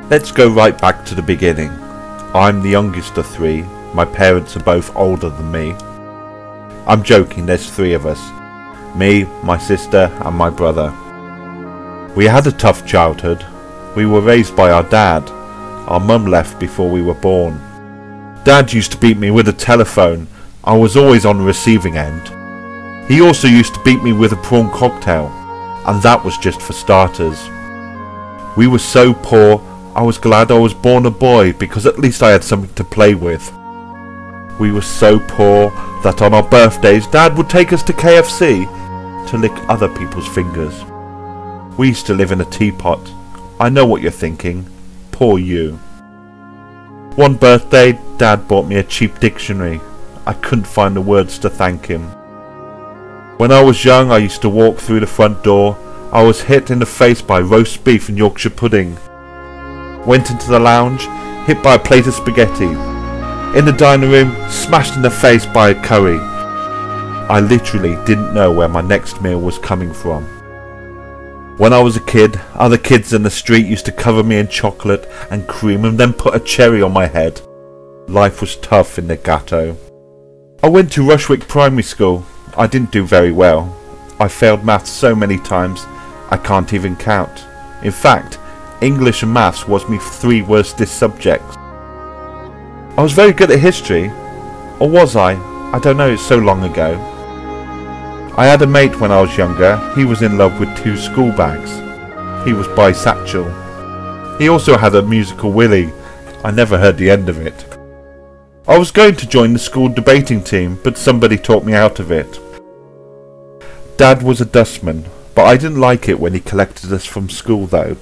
Let's go right back to the beginning. I'm the youngest of three. My parents are both older than me. I'm joking, there's three of us. Me, my sister and my brother. We had a tough childhood. We were raised by our dad. Our mum left before we were born. Dad used to beat me with a telephone. I was always on the receiving end. He also used to beat me with a prawn cocktail, and that was just for starters. We were so poor, I was glad I was born a boy because at least I had something to play with. We were so poor that on our birthdays Dad would take us to KFC to lick other people's fingers. We used to live in a teapot. I know what you're thinking. Poor you. One birthday, Dad bought me a cheap dictionary. I couldn't find the words to thank him. When I was young, I used to walk through the front door. I was hit in the face by roast beef and Yorkshire pudding. Went into the lounge, hit by a plate of spaghetti. In the dining room, smashed in the face by a curry. I literally didn't know where my next meal was coming from. When I was a kid, other kids in the street used to cover me in chocolate and cream and then put a cherry on my head. Life was tough in the ghetto. I went to Rushwick Primary School. I didn't do very well. I failed maths so many times, I can't even count. In fact, English and maths was my three worstest subjects. I was very good at history. Or was I? I don't know, it's so long ago. I had a mate when I was younger. He was in love with two school bags. He was bisexual. He also had a musical willy. I never heard the end of it. I was going to join the school debating team, but somebody talked me out of it. Dad was a dustman, but I didn't like it when he collected us from school though.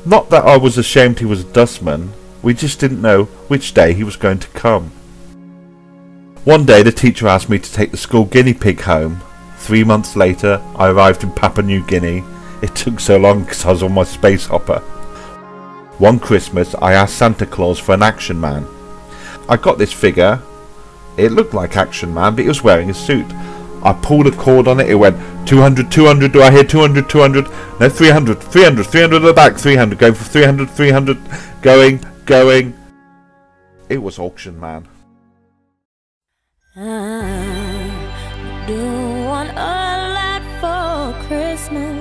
Not that I was ashamed he was a dustman, we just didn't know which day he was going to come. One day the teacher asked me to take the school guinea pig home. 3 months later I arrived in Papua New Guinea. It took so long because I was on my space hopper. One Christmas I asked Santa Claus for an Action Man. I got this figure. It looked like Action Man, but he was wearing a suit. I pulled a cord on it, it went 200, 200, do I hear 200, 200? No, 300, 300, 300 at the back, 300, going for 300, 300, going. It was Auction Man. I do want a lot for Christmas.